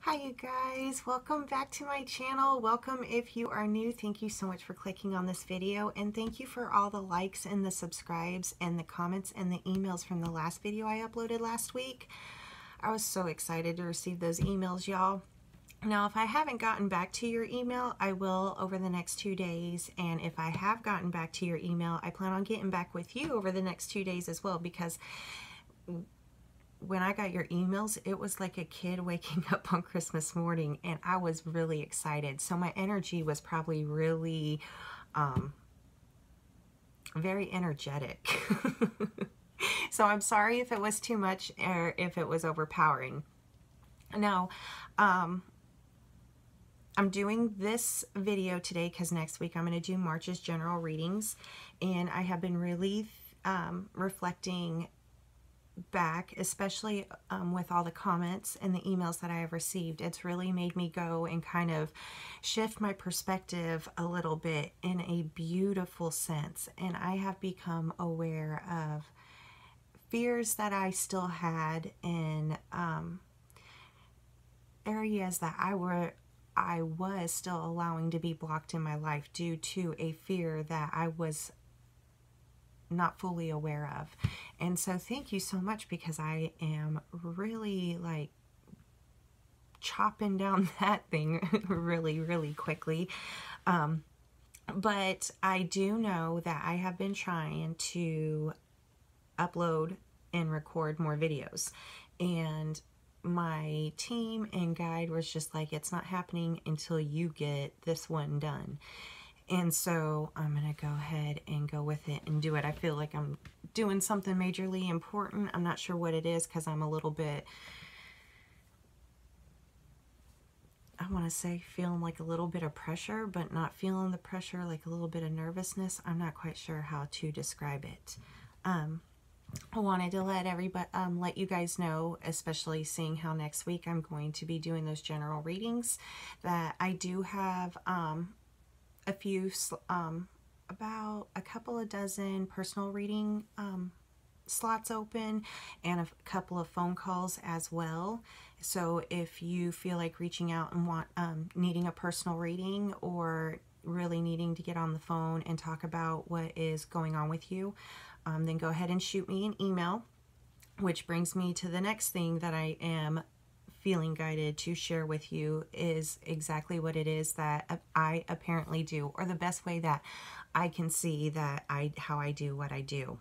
Hi you guys, welcome back to my channel. Welcome if you are new. Thank you so much for clicking on this video, and thank you for all the likes and the subscribes and the comments and the emails from the last video I uploaded last week. I was so excited to receive those emails, y'all. Now, if I haven't gotten back to your email, I will over the next 2 days. And if I have gotten back to your email, I plan on getting back with you over the next 2 days as well, because when I got your emails, it was like a kid waking up on Christmas morning, and I was really excited. So my energy was probably really very energetic. So I'm sorry if it was too much or if it was overpowering. Now, I'm doing this video today because next week I'm going to do March's general readings, and I have been really reflecting back, especially with all the comments and the emails that I have received. It's really made me go and kind of shift my perspective a little bit in a beautiful sense, and I have become aware of fears that I still had in areas that I was still allowing to be blocked in my life due to a fear that I was not fully aware of. And so thank you so much, because I am really like chopping down that thing really quickly. But I do know that I have been trying to upload and record more videos, and my team and guide was just like, it's not happening until you get this one done. And so I'm going to go ahead and go with it and do it. I feel like I'm doing something majorly important. I'm not sure what it is, because I'm a little bit, I want to say feeling like a little bit of pressure, but not feeling the pressure, like a little bit of nervousness. I'm not quite sure how to describe it. I wanted to let everybody, let you guys know, especially seeing how next week I'm going to be doing those general readings, that I do have a few, about a couple of dozen personal reading slots open, and a couple of phone calls as well. So if you feel like reaching out and want needing a personal reading, or really needing to get on the phone and talk about what is going on with you, then go ahead and shoot me an email, which brings me to the next thing that I am feeling guided to share with you, is exactly what it is that I apparently do, or the best way that I can see that how I do what I do.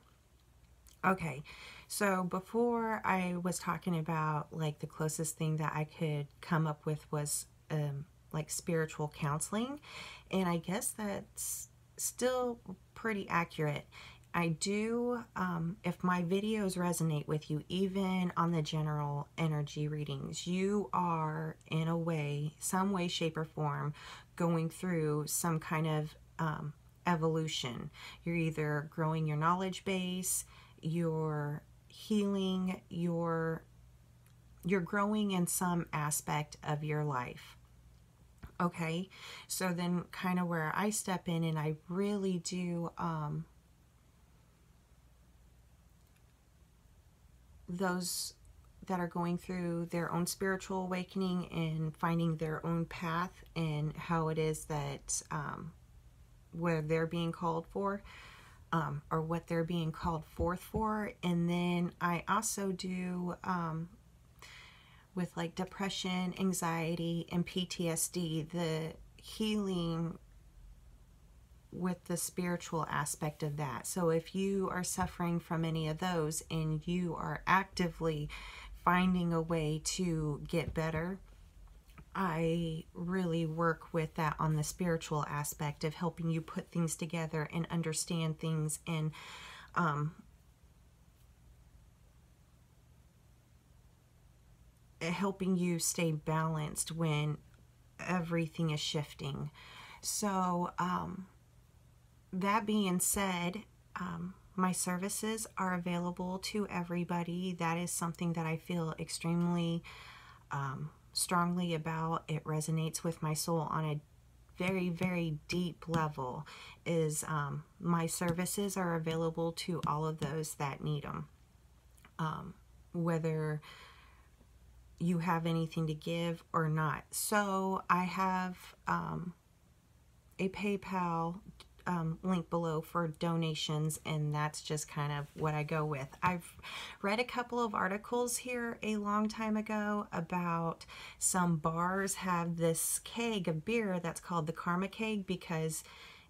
Okay, so before I was talking about like the closest thing that I could come up with was like spiritual counseling, and I guess that's still pretty accurate. I do, if my videos resonate with you, even on the general energy readings, you are in a way, some way, shape, or form going through some kind of evolution. You're either growing your knowledge base, you're healing, you're growing in some aspect of your life. Okay, so then kind of where I step in, and I really do those that are going through their own spiritual awakening and finding their own path, and how it is that where they're being called for, or what they're being called forth for. And then I also do with like depression, anxiety, and PTSD, the healing with the spiritual aspect of that. So if you are suffering from any of those, and you are actively finding a way to get better, I really work with that on the spiritual aspect of helping you put things together and understand things, and helping you stay balanced when everything is shifting. So that being said, my services are available to everybody. That is something that I feel extremely strongly about. It resonates with my soul on a very deep level. Is my services are available to all of those that need them, whether you have anything to give or not. So I have a PayPal link below for donations, and that's just kind of what I go with. I've read a couple of articles here a long time ago about some bars have this keg of beer that's called the Karma Keg because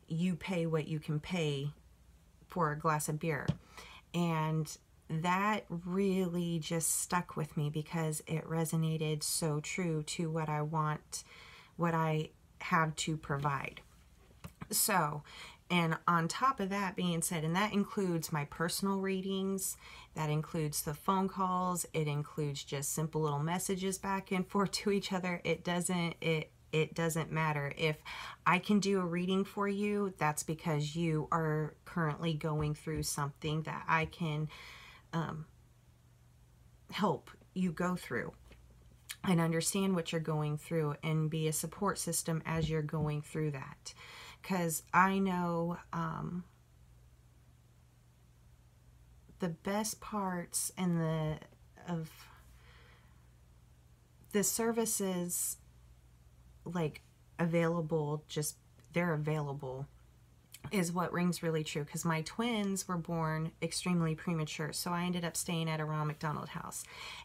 you pay what you can pay for a glass of beer. And that really just stuck with me because it resonated so true to what I want, what I have to provide. So, and on top of that being said, and that includes my personal readings, that includes the phone calls, it includes just simple little messages back and forth to each other. It doesn't matter. If I can do a reading for you, that's because you are currently going through something that I can help you go through and understand what you're going through and be a support system as you're going through that. Because I know the best parts and of the services like available, just they're available, is what rings really true. Because my twins were born extremely premature, so I ended up staying at a Ronald McDonald house,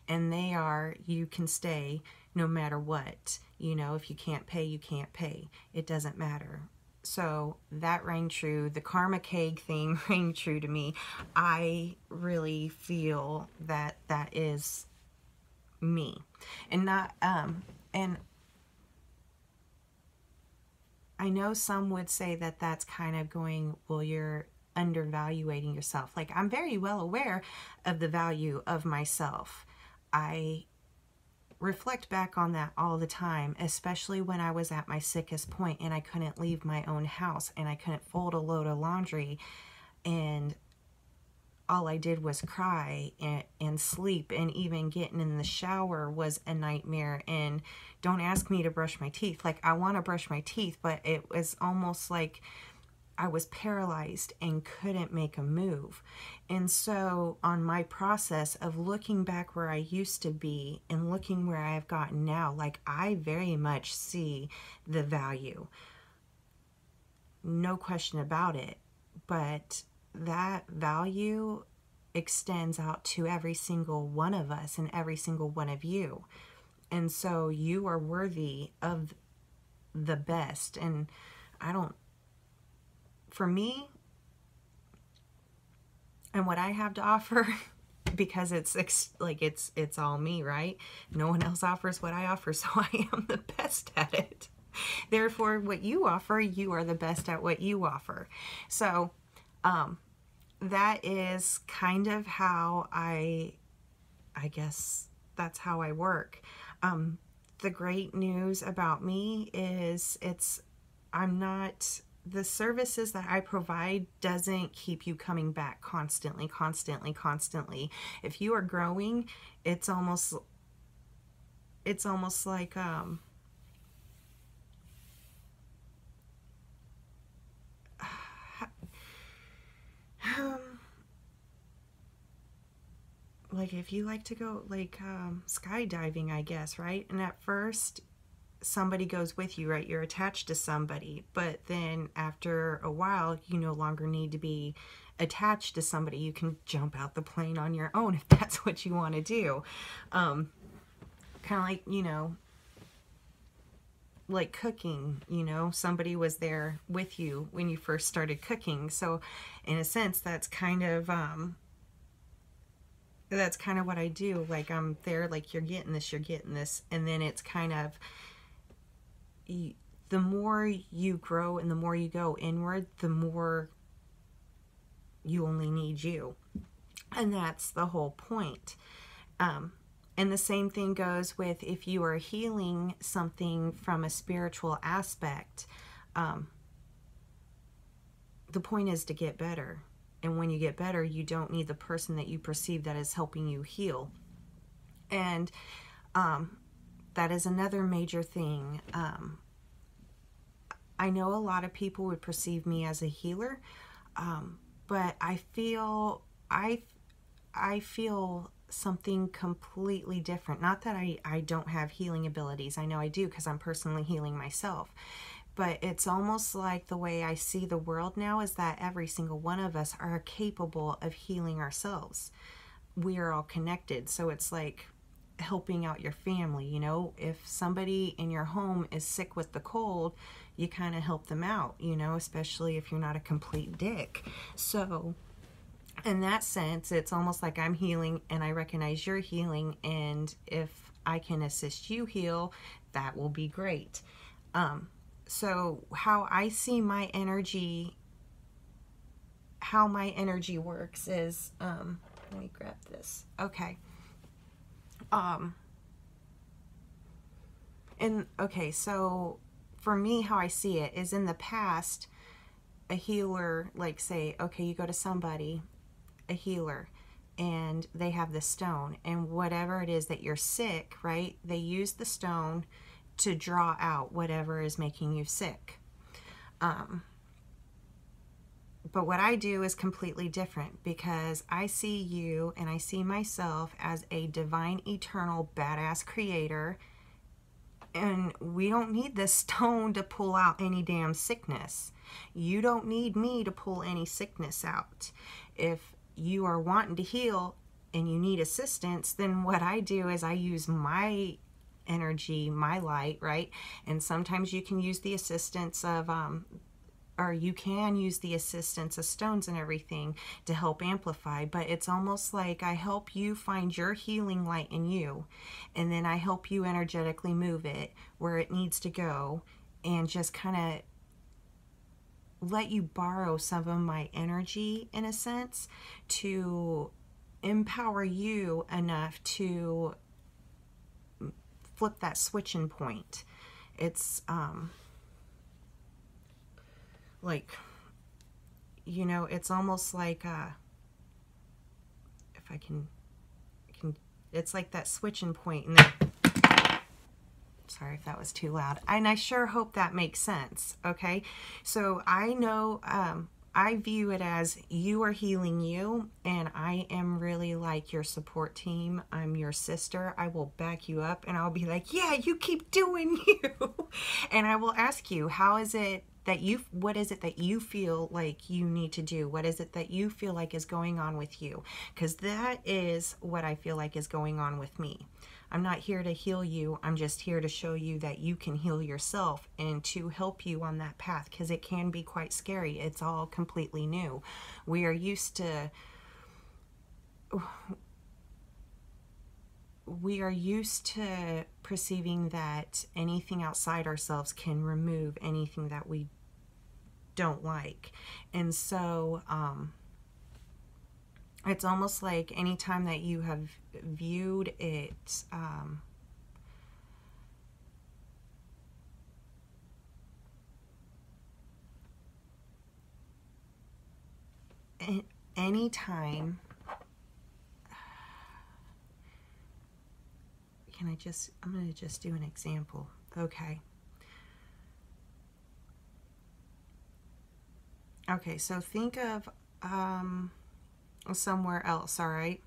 and they are, you can stay no matter what, you know, if you can't pay, you can't pay, it doesn't matter. So that rang true. The Karma Keg thing rang true to me. I really feel that that is me, and not and I know some would say that that's kind of going, well, you're undervaluating yourself. Like, I'm very well aware of the value of myself. I reflect back on that all the time, especially when I was at my sickest point and I couldn't leave my own house and I couldn't fold a load of laundry, and all I did was cry and sleep, and even getting in the shower was a nightmare. And don't ask me to brush my teeth. Like, I want to brush my teeth, but it was almost like I was paralyzed and couldn't make a move. And so on my process of looking back where I used to be and looking where I've gotten now, like, I very much see the value. No question about it. But that value extends out to every single one of us and every single one of you. And so you are worthy of the best. And for me, and what I have to offer, because it's all me, right? No one else offers what I offer, so I am the best at it. Therefore, what you offer, you are the best at what you offer. So, that is kind of how I guess that's how I work. The great news about me is the services that I provide doesn't keep you coming back constantly. If you are growing, it's almost like, like if you like to go like skydiving, I guess, right? And at first somebody goes with you, right? You're attached to somebody, but then after a while you no longer need to be attached to somebody. You can jump out the plane on your own if that's what you want to do. Kind of like, you know, like cooking, you know, somebody was there with you when you first started cooking. So in a sense, that's kind of what I do. Like, I'm there, like, you're getting this, and then it's kind of, the more you grow and the more you go inward, the more you only need you. And that's the whole point. And the same thing goes with if you are healing something from a spiritual aspect. The point is to get better. And when you get better, you don't need the person that you perceive that is helping you heal. And that is another major thing. I know a lot of people would perceive me as a healer, but I feel something completely different. Not that I don't have healing abilities. I know I do, because I'm personally healing myself. But it's almost like the way I see the world now is that every single one of us are capable of healing ourselves. We are all connected. So it's like helping out your family. You know, if somebody in your home is sick with the cold, you kind of help them out, you know, especially if you're not a complete dick. So in that sense, it's almost like I'm healing and I recognize you're healing, and if I can assist you heal, that will be great. So how I see my energy, how my energy works is, let me grab this. Okay. So for me, how I see it is, in the past, a healer, like, say, okay, you go to somebody, a healer, and they have the stone, and whatever it is that you're sick, right? They use the stone to draw out whatever is making you sick. But what I do is completely different, because I see you and I see myself as a divine, eternal, badass creator. And we don't need this stone to pull out any damn sickness. You don't need me to pull any sickness out. If you are wanting to heal and you need assistance, then what I do is I use my energy, my light, right? And sometimes you can use the assistance of, or you can use the assistance of stones and everything to help amplify, but it's almost like I help you find your healing light in you, and then I help you energetically move it where it needs to go, and just kind of let you borrow some of my energy, in a sense, to empower you enough to flip that switching point. It's like, you know, it's almost like, if I can, it's like that switching point, and then, sorry if that was too loud, and I sure hope that makes sense. Okay, so I know, I view it as you are healing you, and I am really like your support team. I'm your sister. I will back you up, and I'll be like, yeah, you keep doing you. And I will ask you, how is it that what is it that you feel like you need to do? What is it that you feel like is going on with you? Because that is what I feel like is going on with me. I'm not here to heal you. I'm just here to show you that you can heal yourself, and to help you on that path, because it can be quite scary. It's all completely new. We are used to perceiving that anything outside ourselves can remove anything that we don't like. And so it's almost like anytime that you have viewed it, anytime, I'm going to just do an example. Okay. Okay, so think of somewhere else, all right?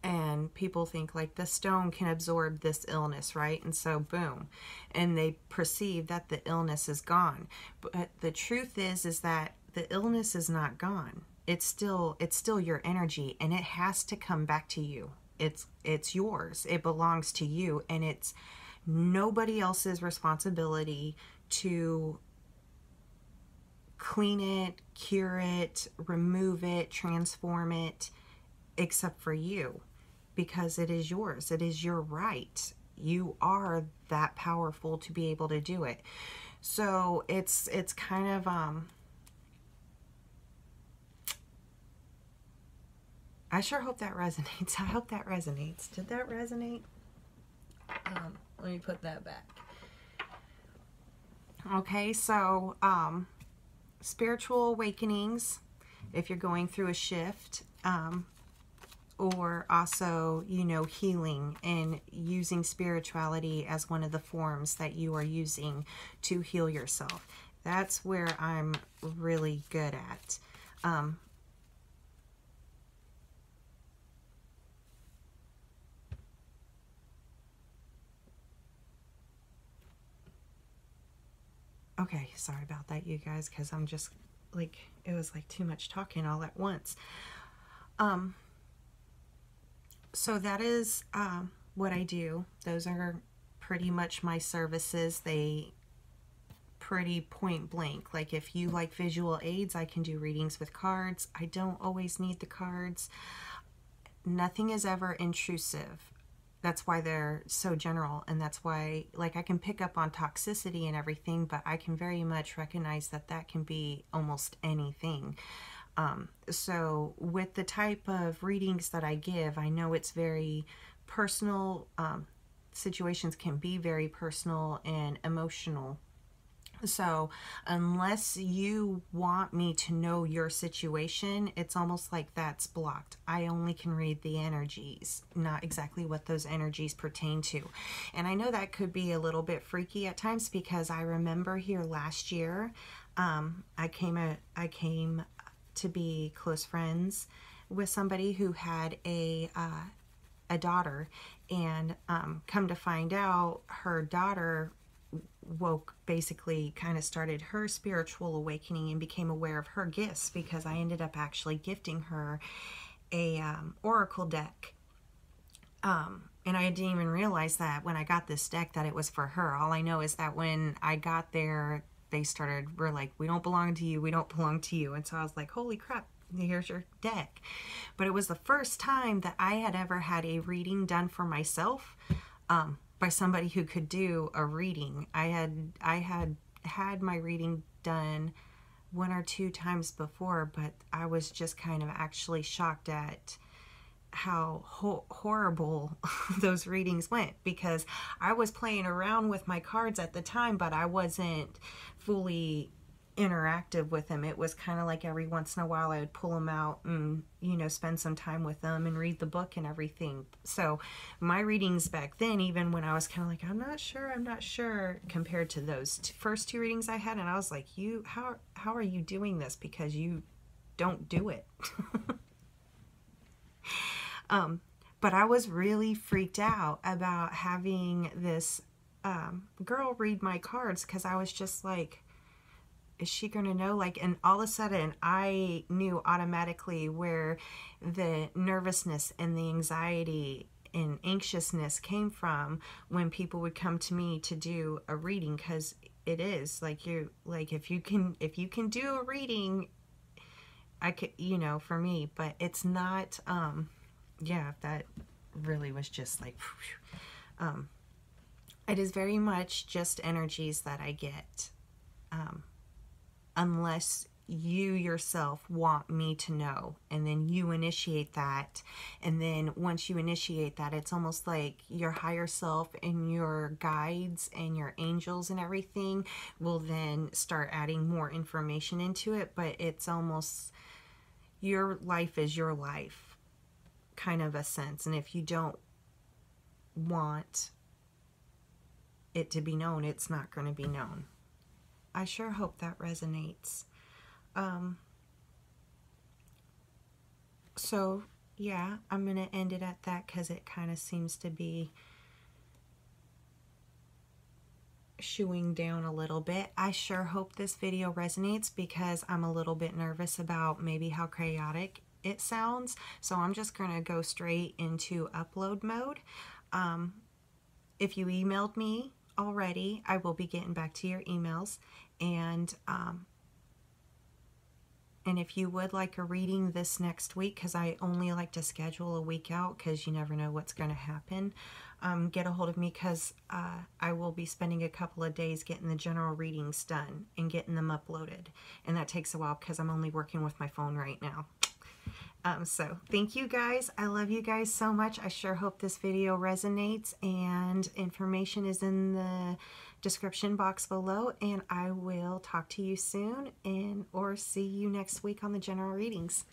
And people think like the stone can absorb this illness, right? And so boom, and they perceive that the illness is gone. But the truth is that the illness is not gone. It's still your energy, and it has to come back to you. It's yours. It belongs to you, and it's nobody else's responsibility to clean it, cure it, remove it, transform it, except for you, because it is yours. It is your right. You are that powerful to be able to do it. So it's kind of I sure hope that resonates. I hope that resonates. Did that resonate? Let me put that back. Okay, so spiritual awakenings, if you're going through a shift, or also, you know, healing and using spirituality as one of the forms that you are using to heal yourself. That's where I'm really good at. Okay, sorry about that, you guys, because I'm just like, it was like too much talking all at once. So that is what I do. Those are pretty much my services. They pretty point blank. Like if you like visual aids, I can do readings with cards. I don't always need the cards. Nothing is ever intrusive. That's why they're so general, and that's why, like, I can pick up on toxicity and everything, but I can very much recognize that that can be almost anything. So with the type of readings that I give, I know it's very personal. Situations can be very personal and emotional. So unless you want me to know your situation, it's almost like that's blocked. I only can read the energies, not exactly what those energies pertain to. And I know that could be a little bit freaky at times, because I remember here last year, I came to be close friends with somebody who had a daughter, and come to find out, her daughter basically kind of started her spiritual awakening and became aware of her gifts, because I ended up actually gifting her a oracle deck. And I didn't even realize that when I got this deck that it was for her. All I know is that when I got there, we're like, we don't belong to you, we don't belong to you. And so I was like, holy crap, here's your deck. But it was the first time that I had ever had a reading done for myself, by somebody who could do a reading. I had my reading done 1 or 2 times before, but I was just kind of actually shocked at how horrible those readings went, because I was playing around with my cards at the time, but I wasn't fully interactive with them. It was kind of like every once in a while I would pull them out and, you know, spend some time with them and read the book and everything. So my readings back then, even when I was kind of like, I'm not sure, compared to those first 2 readings I had, and I was like, how are you doing this? Because you don't do it. But I was really freaked out about having this girl read my cards, because I was just like, is she gonna know? Like, and all of a sudden I knew automatically where the nervousness and the anxiety and anxiousness came from when people would come to me to do a reading, because it is like, if you can do a reading, I could, you know, for me. But it's not yeah, that really was just like it is very much just energies that I get, unless you yourself want me to know, and then you initiate that. And then once you initiate that, it's almost like your higher self and your guides and your angels and everything will then start adding more information into it. But it's almost, your life is your life, kind of a sense. And if you don't want it to be known, it's not going to be known. I sure hope that resonates. So yeah, I'm going to end it at that, because it kind of seems to be shooing down a little bit. I sure hope this video resonates, because I'm a little bit nervous about maybe how chaotic it sounds. So I'm just going to go straight into upload mode. If you emailed me already, I will be getting back to your emails. And if you would like a reading this next week, because I only like to schedule a week out, because you never know what's going to happen, get a hold of me, because I will be spending a couple of days getting the general readings done and getting them uploaded. And that takes a while, because I'm only working with my phone right now. So thank you guys. I love you guys so much. I sure hope this video resonates, and information is in the description box below, and I will talk to you soon, or see you next week on the general readings.